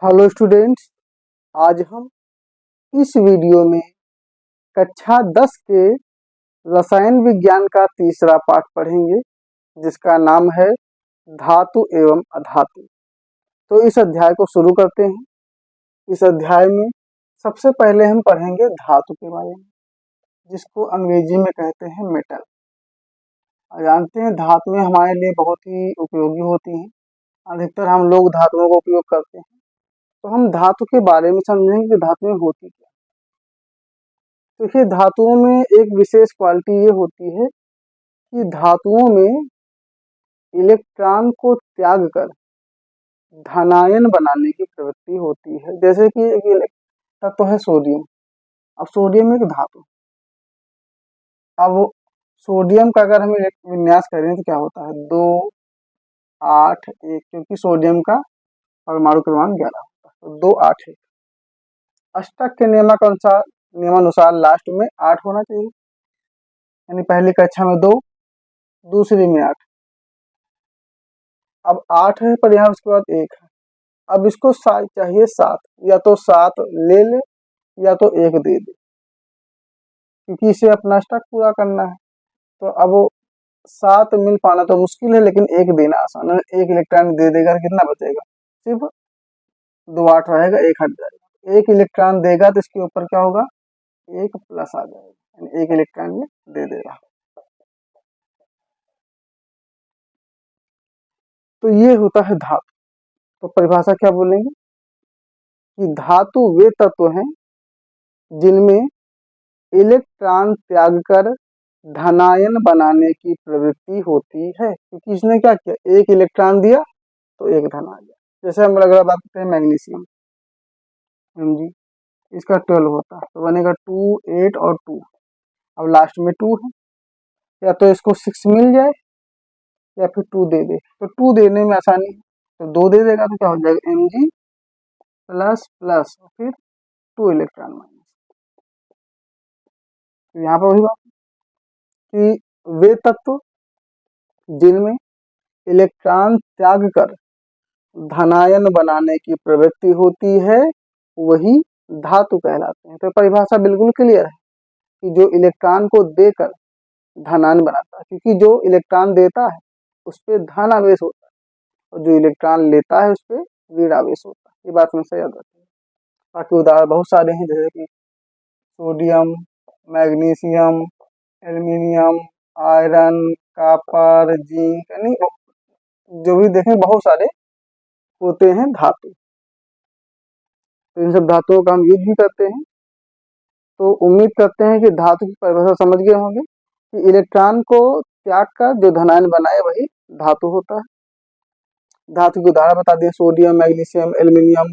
Hello students, आज हम इस वीडियो में कक्षा 10 के रसायन विज्ञान का तीसरा पाठ पढ़ेंगे जिसका नाम है धातु एवं अधातु। तो इस अध्याय को शुरू करते हैं। इस अध्याय में सबसे पहले हम पढ़ेंगे धातु के बारे में, जिसको अंग्रेजी में कहते हैं मेटल। जानते हैं धातुएं हमारे लिए बहुत ही उपयोगी होती हैं। अधिकतर हम लोग धातुओं का उपयोग करते हैं। तो हम धातु के बारे में समझेंगे कि धातुएं होती क्या। देखिए, धातुओं में एक विशेष क्वालिटी ये होती है कि धातुओं में इलेक्ट्रॉन को त्याग कर धनायन बनाने की प्रवृत्ति होती है। जैसे कि एक तत्व है सोडियम। अब सोडियम एक धातु, अब सोडियम का अगर हम विन्यास करें तो क्या होता है 2 8 1, क्योंकि सोडियम का परमाणु क्रमांक 11 होता है, तो 2 8 1। अष्टक के नियमानुसार लास्ट में 8 होना चाहिए, यानी पहली कक्षा में 2, दूसरी में 8। अब 8 है पर यहाँ उसके बाद 1 है। अब इसको चाहिए 7, या तो 7 ले ले या तो 1 दे दे, क्योंकि इसे अपना स्टॉक पूरा करना है। तो अब 7 मिल पाना तो मुश्किल है, लेकिन 1 देना आसान है। 1 इलेक्ट्रॉन दे देगा तो कितना बचेगा, सिर्फ 2 8 रहेगा, 1 हट जाएगा। 1 इलेक्ट्रॉन देगा तो इसके ऊपर क्या होगा, 1 प्लस आ जाएगा, यानी 1 इलेक्ट्रॉन ये दे देगा। तो ये होता है धातु। तो परिभाषा क्या बोलेंगे कि धातु वे तत्व हैं जिनमें इलेक्ट्रॉन त्याग कर धनायन बनाने की प्रवृत्ति होती है। क्योंकि इसने क्या किया, 1 इलेक्ट्रॉन दिया तो 1 धन आ गया। जैसे हम अगर बात करते हैं मैग्नीशियम Mg, इसका 12 होता है तो बनेगा 2 8 और 2। अब लास्ट में 2 है, या तो इसको 6 मिल जाए या फिर 2 दे दे। तो 2 देने में आसानी है, तो 2 दे देगा तो क्या हो जाएगा Mg प्लस प्लस फिर 2 इलेक्ट्रॉन माइनस। तो यहाँ पर वही बात कि वे तत्व जिनमें इलेक्ट्रॉन त्याग कर धनायन बनाने की प्रवृत्ति होती है वही धातु कहलाते हैं। तो परिभाषा बिल्कुल क्लियर है कि जो इलेक्ट्रॉन को देकर धनायन बनाता है, क्योंकि जो इलेक्ट्रॉन देता है उस पर धन आवेश होता है और जो इलेक्ट्रॉन लेता है उस पर ऋण आवेश होता है। ये बात हमेशा याद रखिए। बाकी उदाहरण बहुत सारे हैं, जैसे कि sodium, magnesium, aluminium, iron, copper, zinc, यानी जो भी देखें बहुत सारे होते हैं धातु। तो इन सब धातुओं का हम यूज भी करते हैं। तो उम्मीद करते हैं कि धातु की परिभाषा समझ गए होंगे कि इलेक्ट्रॉन को त्याग कर जो धनायन बनाए वही धातु होता है। धातु के उदाहरण बता दें, सोडियम, मैग्नीशियम, एल्यूमिनियम,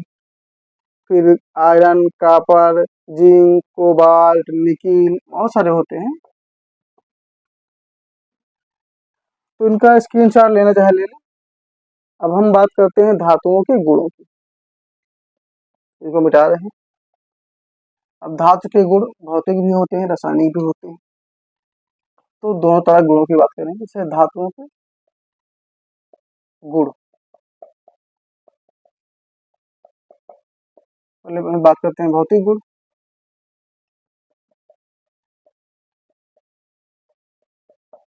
फिर iron, copper, zinc, cobalt, nickel, बहुत सारे होते हैं। तो इनका स्क्रीनशॉट लेना चाहे ले लें। अब हम बात करते हैं धातुओं के गुणों की। इसको मिटा रहे हैं। अब धातु के गुण भौतिक भी होते हैं, रासायनिक भी होते हैं। तो दोनों तरह गुणों की बात करेंगे। जैसे धातुओं के गुण, पहले हम बात करते हैं भौतिक गुण।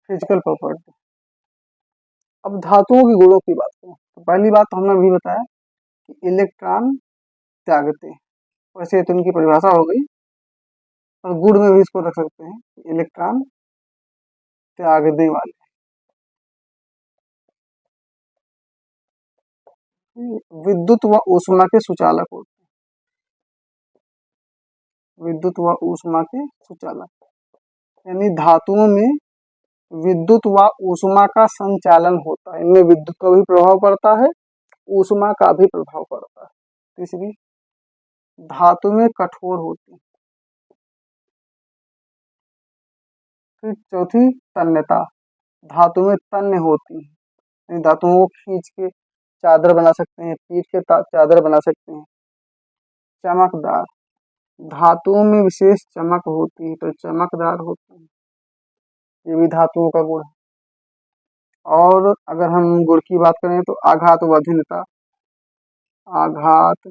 Physical property. अब धातुओं के गुणों की बात करें तो पहली बात हमने अभी बताया कि इलेक्ट्रॉन त्यागते हैं। वैसे तो इनकी परिभाषा हो गई, और गुण में भी इसको रख सकते हैं, इलेक्ट्रॉन त्यागने वाले। विद्युत व ऊष्मा के सुचालक होते हैं। विद्युत व ऊष्मा के सुचालक, यानी धातुओं में विद्युत व ऊष्मा का संचालन होता है। इनमें विद्युत का भी प्रभाव पड़ता है, ऊष्मा का भी प्रभाव पड़ता है। तीसरी, धातु में कठोर होती है। फिर चौथी, तन्यता, धातु में तन्य होती है। धातुओं को खींच के चादर बना सकते हैं, पीट के चादर बना सकते हैं। चमकदार, धातुओं में विशेष चमक होती है तो चमकदार होती है। ये भी धातुओं का गुण है। और अगर हम गुण की बात करें तो आघात व भिन्नता, आघात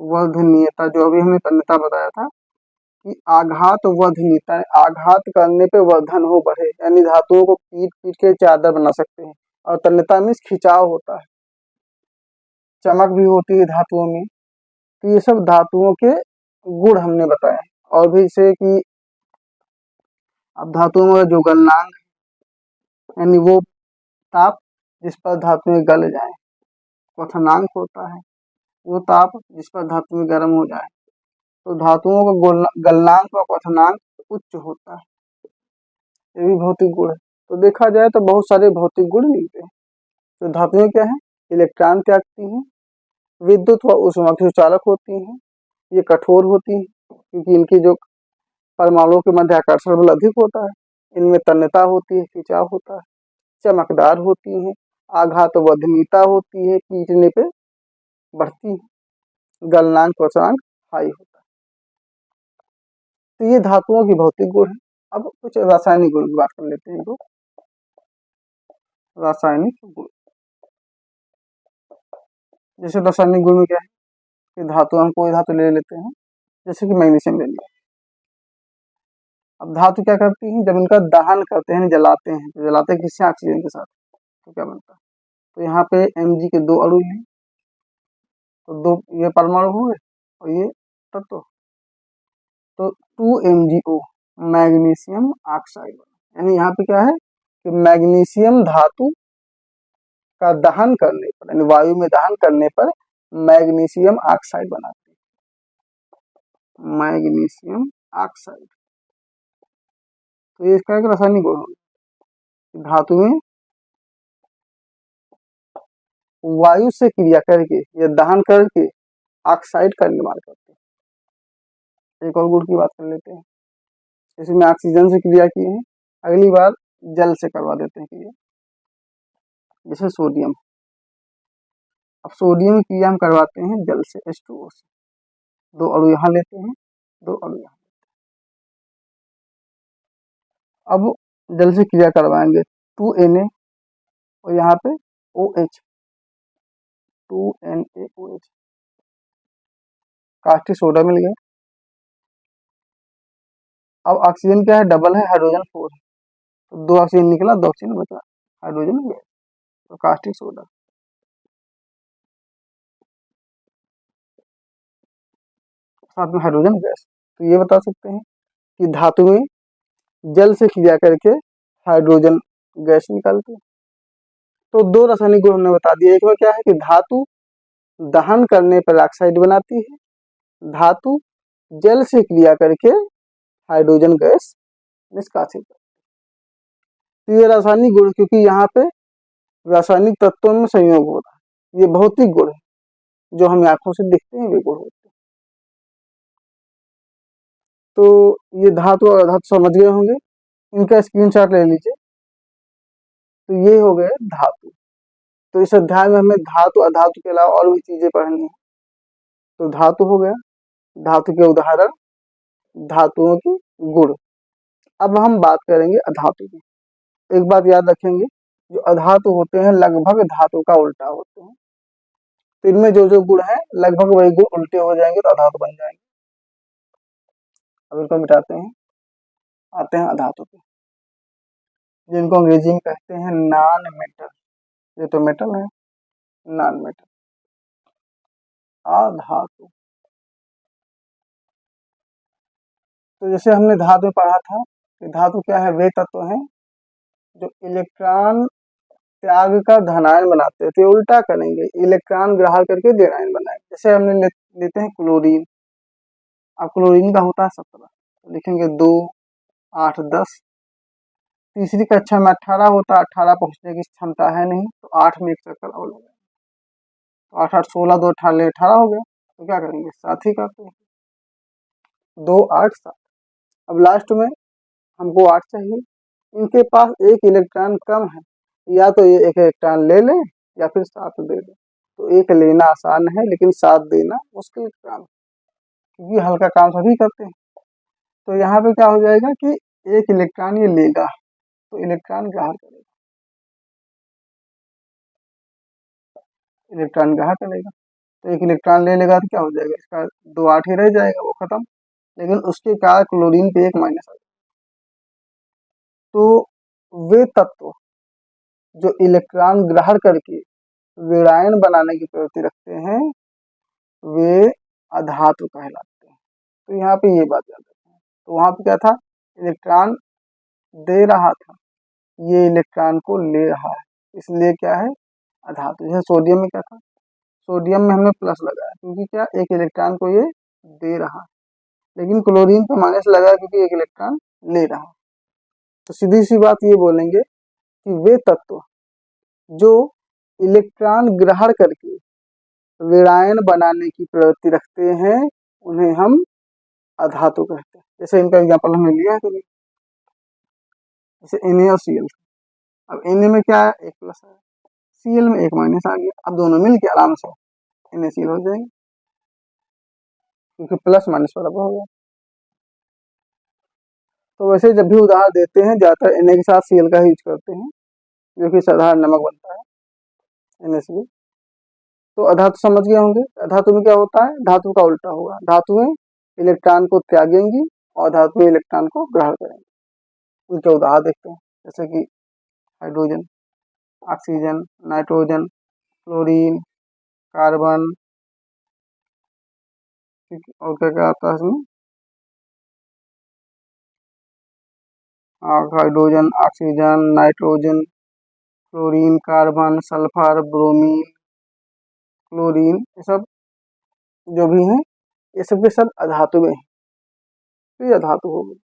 वर्धनीयता, जो अभी हमने तन्यता बताया था कि आघात वर्धनीयता, आघात करने पे वर्धन हो बढ़े, यानी धातुओं को पीट पीट के चादर बना सकते हैं। और तन्यता मीन्स खिंचाव होता है, चमक भी होती है धातुओं में। तो ये सब धातुओं के गुण हमने बताए। और भी जैसे कि अब धातुओं में जो गलनांक, यानी वो ताप जिस पर धातुएं गल जाए। क्वथनांक होता है वो ताप जिस पर धातुएं गर्म हो जाए। तो धातुओं का गलनांक और क्वथनांक उच्च होता है, ये भी भौतिक गुण है। तो देखा जाए तो बहुत सारे भौतिक गुण मिलते हैं। तो धातुएं क्या है, इलेक्ट्रॉन त्यागती हैं, विद्युत व ऊष्मा की चालक होती हैं, ये कठोर होती हैं क्योंकि इनकी जो परमाणुओं के मध्य आकर्षण बल अधिक होता है, इनमें तन्यता होती है, खिंचाव होता है, चमकदार होती हैं, आघात वर्धनीयता होती है, पीटने पे बढ़ती है, गलनांक क्वथनांक हाई होता है। तो ये धातुओं की भौतिक गुण है। अब कुछ रासायनिक गुण की बात कर लेते हैं। तो रासायनिक गुण, जैसे रासायनिक गुण में क्या है कि धातु, हम कोई धातु ले लेते हैं, जैसे कि मैग्नीशियम ले लिया। अब धातु क्या करती है, जब इनका दहन करते हैं, जलाते हैं, तो जलाते हैं किससे, ऑक्सीजन के साथ, तो क्या बनता है, तो यहाँ पे Mg के दो अणु हैं, तो दो ये परमाणु हुए और ये तत्व, तो 2MgO मैग्नीशियम ऑक्साइड। यानी यहाँ पे क्या है कि मैग्नीशियम धातु का दहन करने पर, यानी वायु में दहन करने पर मैग्नीशियम ऑक्साइड बनाती है, मैग्नीशियम ऑक्साइड। तो ये इसका एक रासायनिक गुण है, धातु में वायु से क्रिया करके या दहन करके ऑक्साइड का निर्माण करते हैं। एक और गुण की बात कर लेते हैं, इसमें ऑक्सीजन से क्रिया की है, अगली बार जल से करवा देते हैं क्रिया। जैसे सोडियम, अब सोडियम की क्रिया हम करवाते हैं जल से, H2O से, दो अणु यहाँ लेते हैं, दो अणु यहाँ। अब जल से क्रिया करवाएंगे 2Na और यहाँ पे OH, 2NaOH, कास्टिक सोडा मिल गया। अब ऑक्सीजन क्या है, डबल है, हाइड्रोजन 4 है, तो दो ऑक्सीजन निकला, दो ऑक्सीजन बचा, हाइड्रोजन गया, तो कास्टिक सोडा। साथ में हाइड्रोजन गैस। तो ये बता सकते हैं कि धातु में जल से क्रिया करके हाइड्रोजन गैस निकालती है। तो दो रासायनिक गुण हमने बता दिए। एक में क्या है कि धातु दहन करने पर ऑक्साइड बनाती है, धातु जल से क्रिया करके हाइड्रोजन गैस निष्कासित करती है। तो ये रासायनिक गुण, क्योंकि यहाँ पे रासायनिक तत्वों में संयोग हो रहा है, ये भौतिक गुण है, जो हमें आंखों से दिखते हैं वे गुण होते हैं। तो ये धातु और अधातु समझ गए होंगे, इनका स्क्रीनशॉट ले लीजिए। तो ये हो गए धातु। तो इस अध्याय में हमें धातु अधातु के अलावा और भी चीजें पढ़नी है। तो धातु हो गया, धातु के उदाहरण, धातुओं की गुण। अब हम बात करेंगे अधातु की। एक बात याद रखेंगे, जो अधातु होते हैं लगभग धातु का उल्टा होते हैं। तो इनमें जो जो गुण है लगभग वही गुण उल्टे हो जाएंगे तो अधातु बन जाएंगे। अब इनको मिटाते हैं, आते हैं अधातु पे, जिनको अंग्रेजी में कहते हैं नॉन मेटल। ये तो मेटल है, नॉन मेटल, अधातु। तो जैसे हमने धातु में पढ़ा था कि धातु क्या है, वे तत्व हैं जो इलेक्ट्रॉन त्याग का धनायन बनाते हैं। तो उल्टा करेंगे, इलेक्ट्रॉन ग्रहण करके देनायन बनाएंगे। जैसे हमने लेते हैं क्लोरीन। अब क्लोरीन का होता है 17, तो लिखेंगे 2, 8, 10। तीसरी कक्षा में 18 होता है, 18 पहुंचने की क्षमता है नहीं, तो 8 में एक चक्कर और लगाएंगे, तो 8, 8, 16, 2 18 18 हो गया। तो क्या करेंगे, साथ ही काटते हैं, 2, 8, 7। अब लास्ट में हमको 8 चाहिए, इनके पास एक इलेक्ट्रॉन कम है, या तो ये एक इलेक्ट्रॉन ले लें या फिर 7 दे दें। तो एक लेना आसान है लेकिन 7 देना मुश्किल काम है, क्योंकि हल्का काम सभी करते हैं। तो यहाँ पे क्या हो जाएगा कि एक इलेक्ट्रॉन ये लेगा, तो इलेक्ट्रॉन ग्रहण करेगा, इलेक्ट्रॉन ग्रहण करेगा। तो एक इलेक्ट्रॉन ले लेगा तो क्या हो जाएगा, इसका 2 8 ही रह जाएगा, वो खत्म। लेकिन उसके कारण क्लोरीन पे 1 माइनस आ जाएगा। तो वे तत्व जो इलेक्ट्रॉन ग्रहण करके विरायन बनाने की प्रवृत्ति रखते हैं, वे अधातु कहलाते हैं। तो यहाँ पे ये बात याद रखना है। तो वहां पे क्या था, इलेक्ट्रॉन दे रहा था, ये इलेक्ट्रॉन को ले रहा है, इसलिए क्या है, अधातु। जैसे सोडियम में क्या था, सोडियम में हमने प्लस लगाया क्योंकि क्या, एक इलेक्ट्रॉन को ये दे रहा है। लेकिन क्लोरीन पे माइनस लगाया क्योंकि एक इलेक्ट्रॉन ले रहा है। तो सीधी सी बात ये बोलेंगे कि वे तत्व जो इलेक्ट्रॉन ग्रहण करके विरायन बनाने की प्रवृत्ति रखते हैं, उन्हें हम अधातु कहते हैं। जैसे इनका एग्जांपल हमने लिया है कभी, जैसे Na और Cl। अब Na में क्या है, 1 प्लस है, Cl में 1 माइनस आ गया। अब दोनों मिल के आराम से NaCl हो जाएंगे क्योंकि प्लस माइनस बराबर हो गया। तो वैसे जब भी उदाहरण देते हैं ज्यादातर Na के साथ Cl का ही यूज करते हैं, जो कि साधारण नमक बनता है NaCl। तो अधातु समझ गए होंगे। अधातु में क्या होता है, धातु का उल्टा होगा। धातुएं इलेक्ट्रॉन को त्यागेंगी और धातुएं इलेक्ट्रॉन को ग्रहण करेंगी। उनके उदाहरण देखते हैं, जैसे कि hydrogen, oxygen, nitrogen, chlorine, carbon, और क्या क्या आता है इसमें, hydrogen, oxygen, nitrogen, chlorine, carbon, sulphur, bromine, chlorine, ये सब जो भी हैं, ये सब के सब अधातु में हैं। तो ये अधातु हो गए,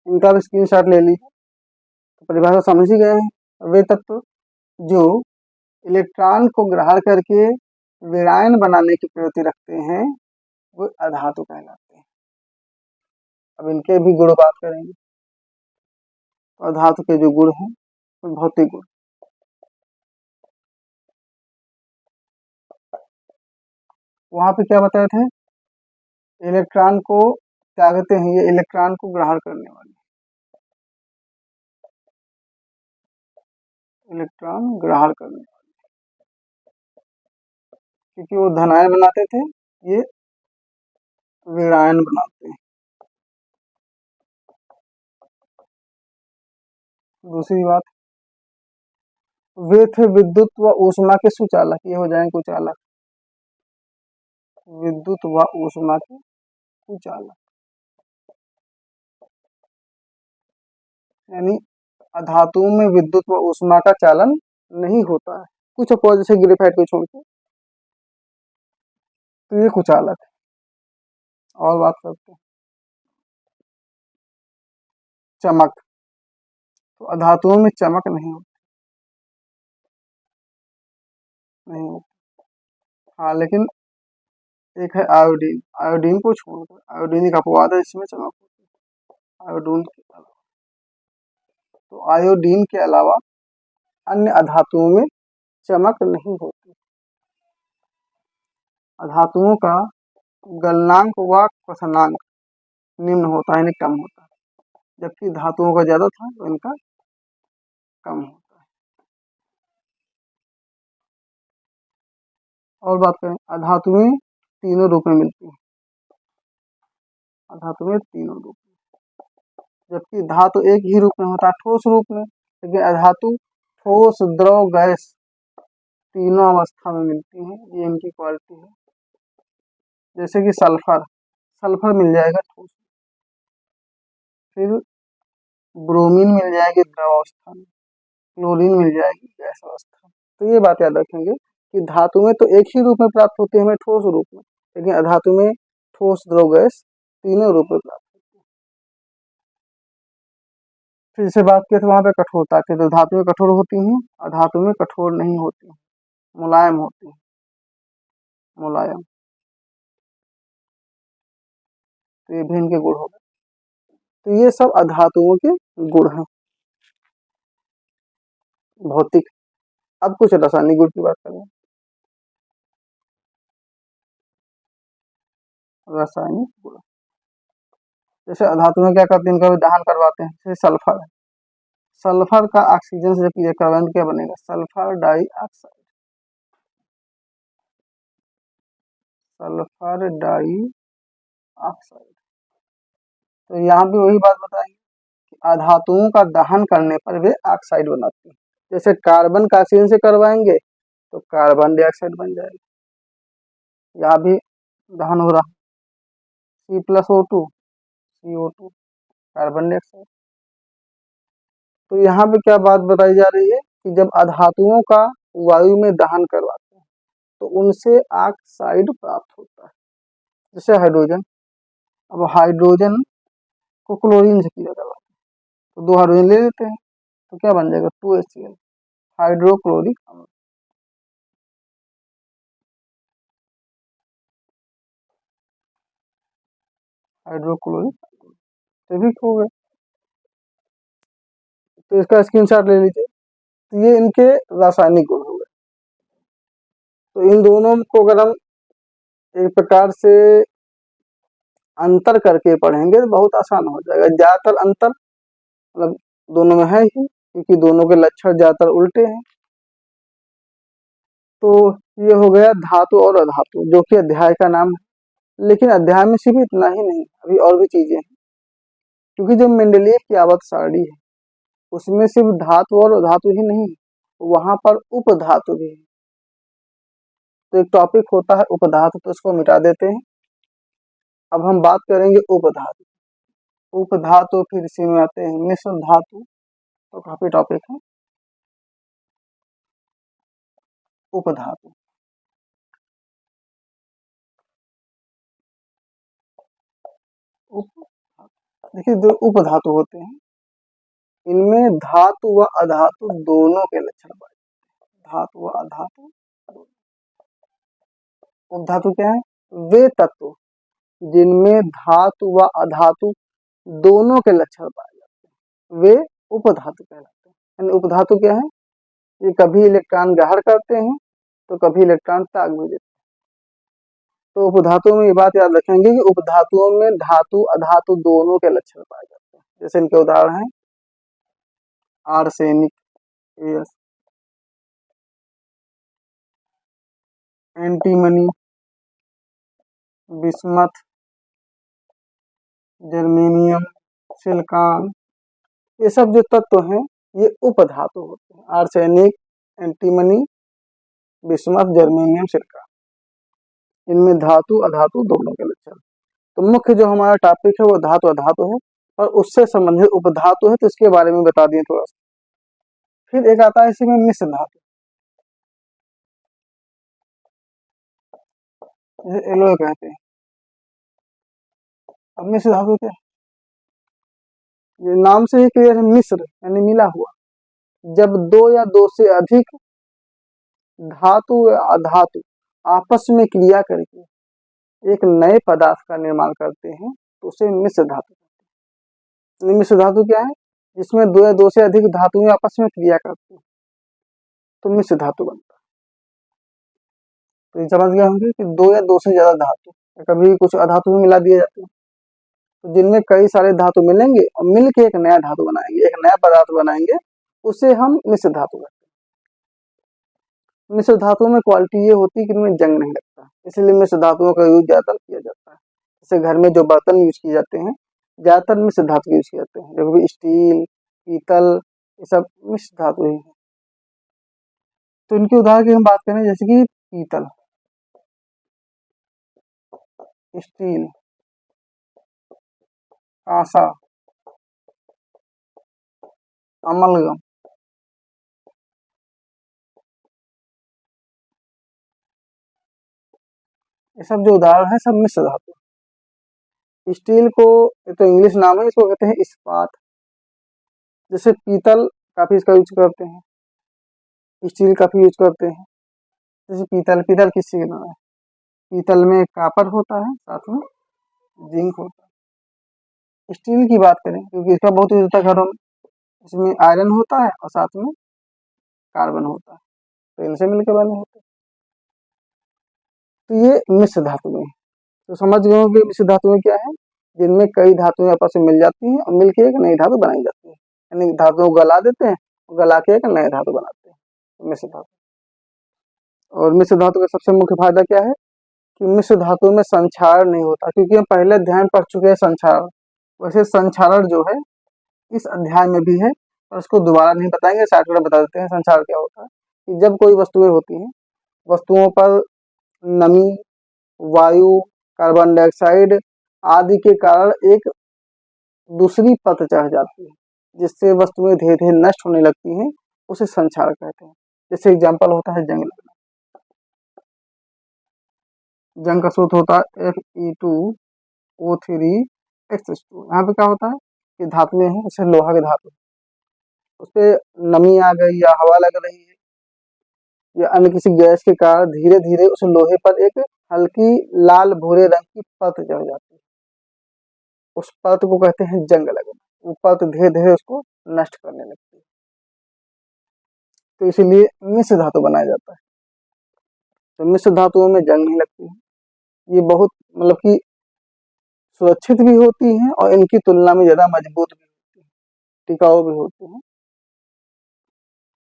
इनका भी स्क्रीनशॉट ले लीजिए। तो परिभाषा समझ ही गए हैं। वे तत्व जो इलेक्ट्रॉन को ग्रहण करके विरायन बनाने की प्रवृत्ति रखते हैं, वो अधातु कहलाते हैं। अब इनके भी गुण बात करेंगे। तो अधातु के जो गुण हैं, वो भौतिक गुण। वहां पे क्या बताए थे, इलेक्ट्रॉन को त्यागते हैं, ये इलेक्ट्रॉन को ग्रहण करने वाले, इलेक्ट्रॉन ग्रहण करने वाले, क्योंकि वो धनायन बनाते थे, ये ऋणायन बनाते हैं। दूसरी बात, वे थे विद्युत व ऊष्मा के सुचालक, ये हो जाएंगे कुचालक, विद्युत व ऊष्मा के कुचालक। यानी धातुओं में विद्युत व ऊष्मा का चालन नहीं होता है, कुछ अपवाद जैसे ग्रेफाइट को छोड़ के, तो ये कुचालक है। और बात करते हैं चमक। तो अधातुओं में चमक नहीं होती, नहीं होती। हाँ, लेकिन एक है आयोडीन, आयोडीन को छोड़कर, आयोडीन एक अपवाद है, इसमें चमक होती है आयोडीन के अलावा। तो आयोडीन के अलावा अन्य अधातुओं में चमक नहीं होती। अधातुओं का गलनांक व क्वथनांक निम्न होता है, यानी कम होता है, जबकि धातुओं का ज्यादा था तो इनका कम होता है। और बात करें, अधातुएं तीनों रूप में मिलती हैं, अधातुएं तीनों रूप में, जबकि धातु एक ही रूप में होता है, ठोस रूप में। लेकिन अधातु ठोस, द्रव, गैस तीनों अवस्था में मिलती हैं, ये इनकी क्वालिटी है। जैसे कि सल्फर, सल्फर मिल जाएगा ठोस, फिर ब्रोमीन मिल जाएगी द्रव अवस्था में, क्लोरीन मिल जाएगी गैस अवस्था। तो ये बात याद रखेंगे कि धातु में तो एक ही रूप में प्राप्त होती है हमें, ठोस रूप में, लेकिन अधातु में ठोस, द्रव, गैस तीनों रूप में प्राप्त होती है। फिर से बात किया तो वहां पे कठोरता की, तो धातु में कठोर होती हैं, अधातु में कठोर नहीं होती, मुलायम होती है, मुलायम। तो ये भी इनके गुण हो गए। तो ये सब अधातुओं के गुण हैं, भौतिक। अब कुछ रासायनिक गुण की बात करें। रासायनिक गुण, जैसे अधातु में क्या करते हैं, इनका भी दहन करवाते हैं। जैसे सल्फर, सल्फर का ऑक्सीजन से जब क्रिया करवाएंगे क्या बनेगा, sulphur dioxide. Sulphur dioxide. तो यहाँ भी वही बात बताएंगे कि अधातुओं का दहन करने पर वे ऑक्साइड बनाती हैं। जैसे कार्बन का ऑक्सीजन से करवाएंगे तो कार्बन डाइऑक्साइड बन जाएगा। यहाँ भी दहन हो रहा, C+O2 CO2 कार्बन डाइऑक्साइड। तो यहाँ पे क्या बात बताई जा रही है कि जब अधातुओं का वायु में दहन करवाते हैं तो उनसे ऑक्साइड प्राप्त होता है। जैसे हाइड्रोजन, अब हाइड्रोजन को क्लोरीन से किया करवाते हैं तो 2 हाइड्रोजन ले लेते हैं तो क्या बन जाएगा 2HCl हाइड्रोक्लोरिक अम्ल। हाइड्रोक्लोरिक तो भी हो गए। तो इसका स्क्रीनशॉट ले लीजिए। तो ये इनके रासायनिक गुण हो गए। तो इन दोनों को अगर हम एक प्रकार से अंतर करके पढ़ेंगे तो बहुत आसान हो जाएगा। ज्यादातर अंतर मतलब दोनों में है ही, क्योंकि दोनों के लक्षण ज्यादातर उल्टे हैं। तो ये हो गया धातु और अधातु, जो कि अध्याय का नाम है। लेकिन अध्याय में सिर्फ इतना ही नहीं, अभी और भी चीजें हैं, क्योंकि जो मेंडलीय की आवर्त सारणी है उसमें सिर्फ धातु और अधातु ही नहीं, वहां पर उपधातु भी है। तो एक टॉपिक होता है उपधातु, तो इसको मिटा देते हैं। अब हम बात करेंगे उपधातु। उपधातु फिर इसी में आते हैं मिश्र धातु, तो काफी टॉपिक है। उपधातु देखिए, जो उपधातु होते हैं इनमें धातु व अधातु दोनों के लक्षण पाए जाते हैं। धातु व अधातु। उपधातु क्या है? वे तत्व जिनमें धातु व अधातु दोनों के लक्षण पाए जाते हैं वे उपधातु कहलाते हैं। यानी उपधातु क्या है? ये कभी इलेक्ट्रॉन ग्रहण करते हैं तो कभी इलेक्ट्रॉन त्याग भी देते हैं। तो उपधातुओं में ये बात याद रखेंगे कि उपधातुओं में धातु अधातु दोनों के लक्षण पाए जाते हैं। जैसे इनके उदाहरण हैं arsenic, antimony, bismuth, germanium, silicon. ये सब जो तत्व हैं ये उपधातु होते हैं। Arsenic, antimony, bismuth, germanium, silicon, इनमें धातु अधातु दोनों के लक्षण। तो मुख्य जो हमारा टॉपिक है वो धातु अधातु है, और उससे संबंधित उपधातु है तो इसके बारे में बता दिए थोड़ा सा। फिर एक आता है इसी में मिश्र धातु, एलोय कहते हैं। अब मिश्र धातु क्या है? ये नाम से ही क्लियर है, मिश्र यानी मिला हुआ। जब 2 या 2 से अधिक धातु या अधातु आपस में क्रिया करके एक नए पदार्थ का निर्माण करते हैं तो उसे मिश्र धातु कहते हैं। मिश्र धातु क्या है? जिसमें 2 या 2 से अधिक धातुएं आपस में क्रिया करती हैं तो मिश्र धातु बनता है। तो ये समझ गए होंगे कि 2 या 2 से ज्यादा धातु, कभी कुछ अधातु में मिला दिए जाते हैं, तो जिनमें कई सारे धातु मिलेंगे और मिलके एक नया धातु बनाएंगे, एक नया पदार्थ बनाएंगे, उसे हम मिश्र धातु कहते हैं। मिश्र धातुओं में क्वालिटी ये होती है कि इनमें जंग नहीं लगता, इसलिए मिश्र धातुओं का यूज ज्यादातर किया जाता है। जैसे घर में जो बर्तन यूज किए जाते हैं ज्यादातर मिश्र धातु यूज किए जाते हैं, देखो स्टील, पीतल, ये सब मिश्र धातु ही है। तो इनके उदाहरण की हम बात करें, जैसे कि पीतल, स्टील, कांसा, अमलगम, ये सब जो उदाहरण है सब मिश्र धातु। स्टील को, ये तो इंग्लिश नाम है, इसको कहते हैं इस्पात। जैसे पीतल काफी इसका यूज करते हैं, स्टील काफी यूज करते हैं। जैसे पीतल, पीतल किस चीज का है? पीतल में कापर होता है, साथ में जिंक होता है। स्टील की बात करें क्योंकि इसका बहुत यूज होता है घरों में, इसमें आयरन होता है और साथ में कार्बन होता है, तो इनसे मिलकर बने होते हैं। तो ये मिश्र धातु में है। तो समझ गए होंगे मिश्र धातु में क्या है? जिनमें कई धातुएं आपस में मिल जाती हैं और मिलकर एक नई धातु बनाई जाती है, यानी धातुओं को गला देते हैं, गला के एक नए धातु बनाते हैं, मिश्र धातु। और मिश्र धातु का सबसे मुख्य फायदा क्या है कि मिश्र धातु में संक्षारण नहीं होता, क्योंकि हम पहले अध्याय में पढ़ चुके हैं संक्षारण। वैसे संक्षारण जो है इस अध्याय में भी है, और उसको दोबारा नहीं बताएंगे, शॉर्ट में बता देते हैं संक्षारण क्या होता है। कि जब कोई वस्तुएं होती हैं, वस्तुओं पर नमी, वायु, कार्बन डाइऑक्साइड आदि के कारण एक दूसरी परत चढ़ जाती है, जिससे वस्तुएं धीरे धीरे नष्ट होने लगती हैं, उसे संक्षारण कहते हैं। जैसे एग्जाम्पल होता है जंग लगना। जंग का सूत्र होता है Fe2O3H2। यहाँ पे क्या होता है कि धातुएं हैं, जैसे लोहा की धातु, उसपे नमी आ गई या हवा लग रही है या अन्य किसी गैस के कारण धीरे धीरे उस लोहे पर एक हल्की लाल भूरे रंग की परत चढ़ जाती है, उस परत को कहते हैं जंग लगना। वो परत धीरे धीरे उसको नष्ट करने लगती है, तो इसीलिए मिश्र धातु बनाया जाता है। तो मिश्र धातुओं में जंग नहीं लगती है। ये बहुत मतलब कि सुरक्षित भी होती हैं और इनकी तुलना में ज्यादा मजबूत भी होती है, टिकाऊ भी होती हैं।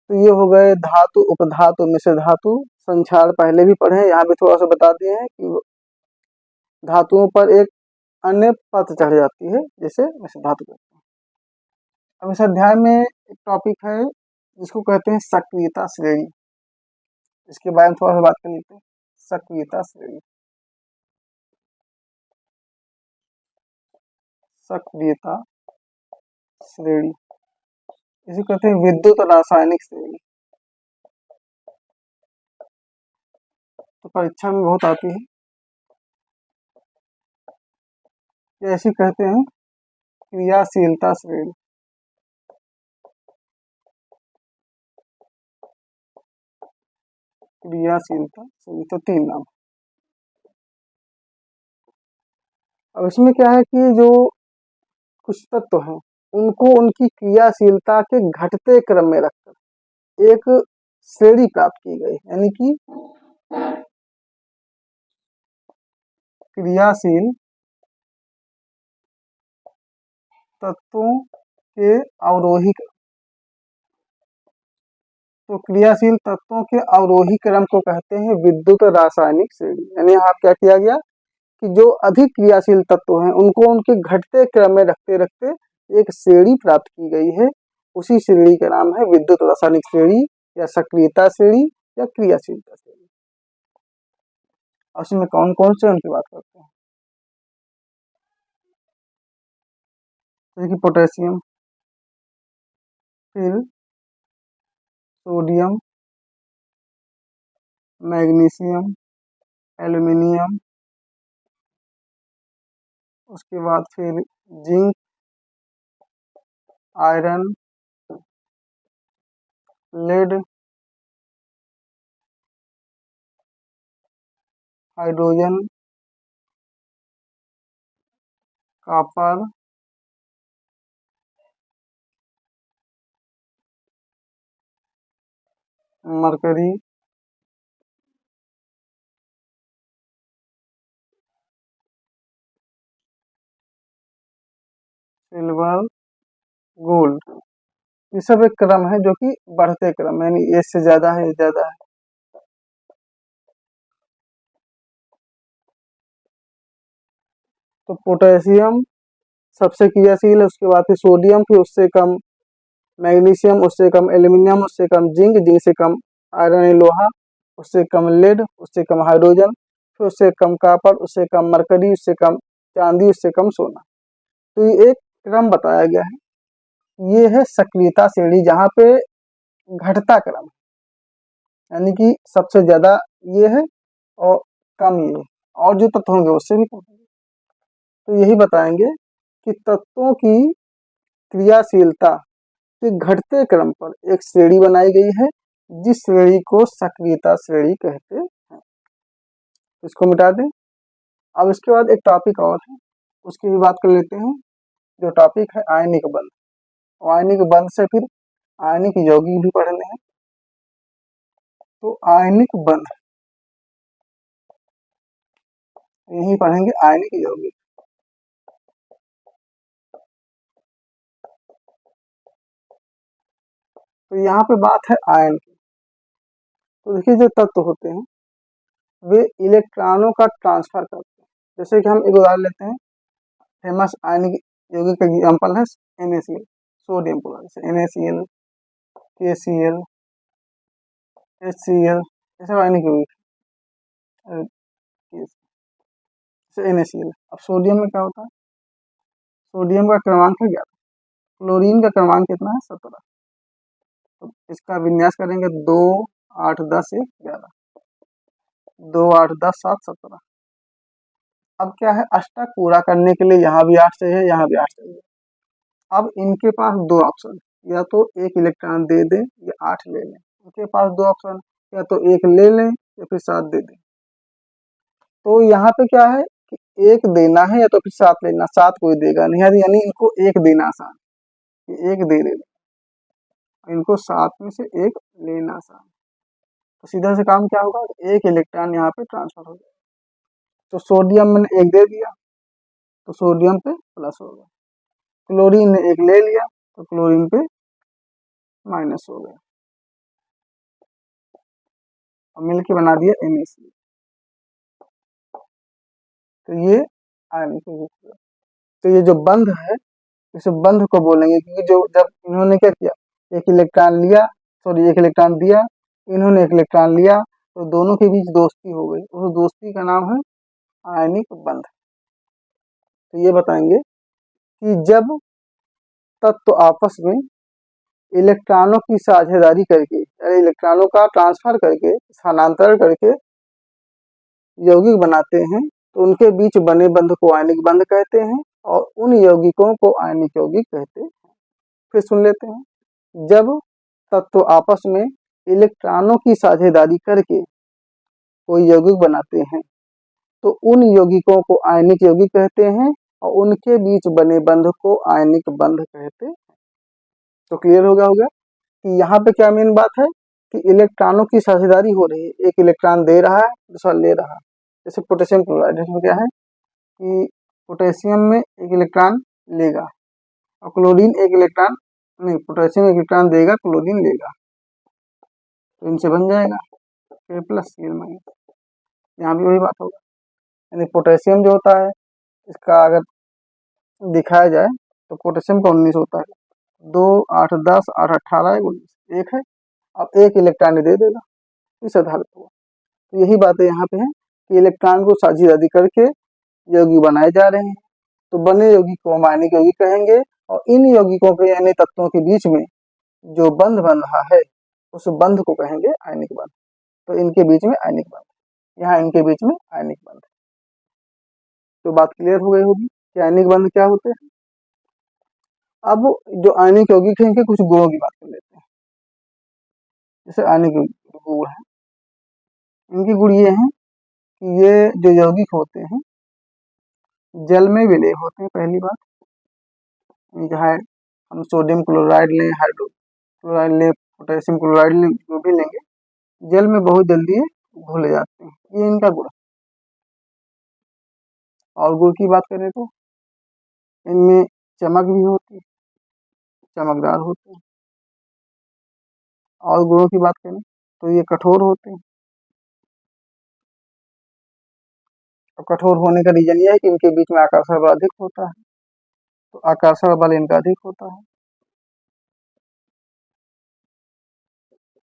तो ये हो गए धातु, उपधातु, मिश्र धातु। संक्षार पहले भी पढ़े हैं, यहाँ भी थोड़ा सा बता दिए हैं कि धातुओं पर एक अन्य परत चढ़ जाती है, जिसे मिश्र धातु कहते हैं। अब इस अध्याय में एक टॉपिक है जिसको कहते हैं सक्रियता श्रेणी। इसके बारे में थोड़ा सा बात कर लेते हैं। सक्रियता श्रेणी, सक्रियता श्रेणी इसे कहते हैं विद्युत रासायनिक श्रेणी। तो परीक्षा में बहुत आती है, ऐसी कहते हैं क्रियाशीलता श्रेणी। क्रियाशीलता श्रेणी, तो 3 नाम। अब इसमें क्या है कि जो कुछ तत्व हैं, उनको उनकी क्रियाशीलता के घटते क्रम में रखकर एक श्रेणी प्राप्त की गई, यानी कि क्रियाशील तत्वों के अवरोही। तो क्रियाशील तत्वों के अवरोही क्रम को कहते हैं विद्युत रासायनिक श्रेणी। यानी यहाँ क्या किया गया कि जो अधिक क्रियाशील तत्व हैं, उनको उनके घटते क्रम में रखते रखते एक श्रेणी प्राप्त की गई है। उसी श्रेणी का नाम है विद्युत रासायनिक श्रेणी, या सक्रियता श्रेणी, या क्रियाशीलता श्रेणी। उसमें कौन कौन से उनकी बात करते हैं, जैसे कि पोटेशियम, फिर सोडियम, मैग्नीशियम, एल्यूमिनियम, उसके बाद फिर zinc, iron, lead, hydrogen, copper, mercury, silver, gold. ये सब एक क्रम है जो कि बढ़ते क्रम, यानी ए से ज्यादा है, ज्यादा है। तो पोटेशियम सबसे क्रियाशील है, उसके बाद फिर सोडियम, फिर उससे कम मैग्नीशियम, उससे कम एल्यूमिनियम, उससे कम जिंक, जिंक से कम आयरन या लोहा, उससे कम लेड, उससे कम हाइड्रोजन, फिर उससे कम कॉपर, उससे कम मरकरी, उससे कम चांदी, उससे कम सोना। तो ये एक क्रम बताया गया है। ये है सक्रियता श्रेणी, जहाँ पे घटता क्रम, यानी कि सबसे ज्यादा ये है और कम ये, और जो तत्व होंगे उससे भी कम होंगे। तो यही बताएंगे कि तत्वों की क्रियाशीलता के घटते क्रम पर एक श्रेणी बनाई गई है, जिस श्रेणी को सक्रियता श्रेणी कहते हैं। इसको मिटा दें। अब इसके बाद एक टॉपिक और है, उसकी भी बात कर लेते हैं, जो टॉपिक है आयनिक बंध। आयनिक बंध से फिर आयनिक यौगिक भी पढ़ने हैं। तो आयनिक बंध यही पढ़ेंगे, आयनिक यौगिक। तो यहाँ पे बात है आयन की। तो देखिए जो तत्व होते हैं, वे इलेक्ट्रॉनों का ट्रांसफर करते हैं। जैसे कि हम एक उदाहरण लेते हैं, फेमस आयनिक यौगिक का एग्जाम्पल है NaCl, सोडियम क्लोराइड, जैसे NaCl, KCl, HCl, ये सब आयनिक यौगिक जैसे NaCl। अब सोडियम में क्या होता है, सोडियम का क्रमांक है 11, क्लोरीन का क्रमांक कितना है 17। तो इसका विन्यास करेंगे 2, 8, 10, 1, 11, 2, 8, 10, 7, 17। अब क्या है, अष्टक पूरा करने के लिए यहाँ भी 8 चाहिए, यहाँ भी 8 चाहिए। अब इनके पास दो ऑप्शन, या तो एक इलेक्ट्रॉन दे दें या 8 ले लें। इनके पास दो ऑप्शन, या तो एक ले लें या फिर 7 दे दें। तो यहाँ पे क्या है कि एक देना है या तो फिर 7 लेना, 7 कोई देगा नहीं, यानी इनको एक देना आसान, एक दे लेना, इनको 7 में से एक लेना आसान। तो सीधा से काम क्या होगा, एक इलेक्ट्रॉन यहाँ पे ट्रांसफर हो जाएगा। तो सोडियम मैंने एक दे दिया तो सोडियम पे प्लस हो गया, क्लोरीन ने एक ले लिया तो क्लोरीन पे माइनस हो गया, और मिलके बना दिया NaCl। तो ये आयनिक यौगिक। तो ये जो बंध है, इस बंध को बोलेंगे, क्योंकि जो जब इन्होंने क्या किया, एक इलेक्ट्रॉन लिया, सॉरी एक इलेक्ट्रॉन दिया, इन्होंने एक इलेक्ट्रॉन लिया, तो दोनों के बीच दोस्ती हो गई, उस दोस्ती का नाम है आयनिक बंध। तो ये बताएंगे कि जब तत्व आपस में इलेक्ट्रॉनों की साझेदारी करके, यानी इलेक्ट्रॉनों का ट्रांसफर करके, स्थानांतरण करके यौगिक बनाते हैं, तो उनके बीच बने बंध को आयनिक बंध कहते हैं, और उन यौगिकों को आयनिक यौगिक कहते हैं। फिर सुन लेते हैं, जब तत्व आपस में इलेक्ट्रॉनों की साझेदारी करके कोई यौगिक बनाते हैं, तो उन यौगिकों को आयनिक यौगिक कहते हैं, और उनके बीच बने बंध को आयनिक बंध कहते हैं। तो क्लियर हो गया कि यहाँ पे क्या मेन बात है कि इलेक्ट्रॉनों की साझेदारी हो रही है, एक इलेक्ट्रॉन दे रहा है, दूसरा ले रहा है। जैसे पोटेशियम क्लोराइड, इसमें क्या है कि पोटेशियम में एक इलेक्ट्रॉन लेगा और क्लोरीन एक इलेक्ट्रॉन, नहीं, पोटेशियम एक इलेक्ट्रॉन देगा, क्लोरीन लेगा, तो इनसे बन जाएगा K+Cl-। यहाँ भी वही बात होगा, यानी पोटेशियम जो होता है, इसका अगर दिखाया जाए तो पोटेशियम का 19 होता है, 2, 8, 10, 8, 18, 19, एक है। अब एक इलेक्ट्रॉन दे देगा, इस आधार पर। तो यही बातें यहाँ पे है कि इलेक्ट्रॉन को साझेदारी करके यौगिक बनाए जा रहे हैं। तो बने यौगिक को हम आयनिक यौगिक कहेंगे, और इन यौगिकों के यानी तत्वों के बीच में जो बंध बन रहा है, उस बंध को कहेंगे आयनिक बंध। तो इनके बीच में आयनिक बंध, यहाँ इनके बीच में आयनिक बंध। तो बात क्लियर हो गई होगी कि आयनिक बंध क्या होते हैं। अब जो आयनिक यौगिक है, इनके कुछ गुणों की बात कर लेते हैं। जैसे आयनिक गुण है, इनके गुण ये हैं कि ये जो यौगिक होते हैं जल में विलय होते हैं। पहली बात, चाहे हम सोडियम क्लोराइड लें, हाइड्रोक्लोराइड लें, पोटेशियम क्लोराइड लें, जो भी लेंगे, जल में बहुत जल्दी घुल जाते हैं, ये इनका गुण। और गुण की बात करें तो इनमें चमक भी होती है, चमकदार होते हैं। और गुणों की बात करें तो ये कठोर होते हैं, और कठोर होने का रीजन ये है कि इनके बीच में आकर्षण बल अधिक होता है, तो आकर्षण बल इनका अधिक होता है,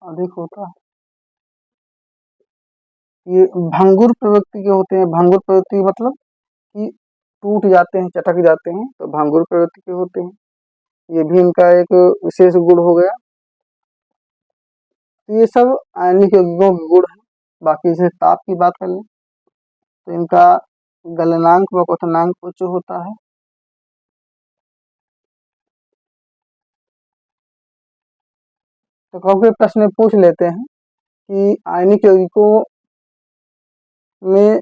अधिक होता है। ये भंगुर प्रवृत्ति के होते हैं। भंगुर प्रवृत्ति मतलब कि टूट जाते हैं, चटक जाते हैं, तो भंगुर प्रवृत्ति के होते हैं। ये भी इनका एक विशेष गुण हो गया। तो ये सब आयनिक यौगिकों के गुण हैं। बाकी से ताप की बात कर लें तो इनका गलनांक व क्वथनांक उच्च होता है। तो कभी प्रश्न पूछ लेते हैं कि आयनिक यौगिकों में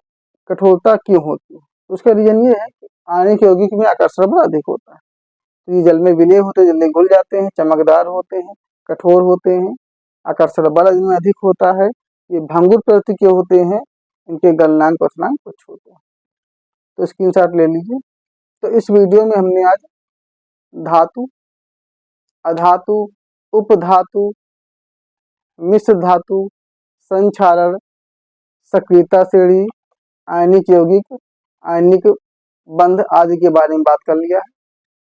कठोरता क्यों होती है, तो उसका रीजन ये है कि आयनिक यौगिक में आकर्षण बल अधिक होता है। तो ये जल में विलय होते हैं, जल्दी घुल जाते हैं, चमकदार होते हैं, कठोर होते हैं, आकर्षण बल इनमें अधिक होता है। ये भंगुर प्रवृत्ति के होते हैं, इनके गलनांक क्वथनांक कुछ होते हैं। तो स्क्रीनशॉट ले लीजिए। तो इस वीडियो में हमने आज धातु, अधातु, उपधातु, मिश्र धातु, संक्षारण, सक्रियता श्रेणी, आयनिक यौगिक, आयनिक बंध आदि के बारे में बात कर लिया है।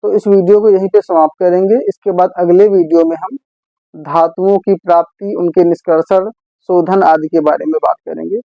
तो इस वीडियो को यहीं पे समाप्त करेंगे। इसके बाद अगले वीडियो में हम धातुओं की प्राप्ति, उनके निष्कर्षण, शोधन आदि के बारे में बात करेंगे।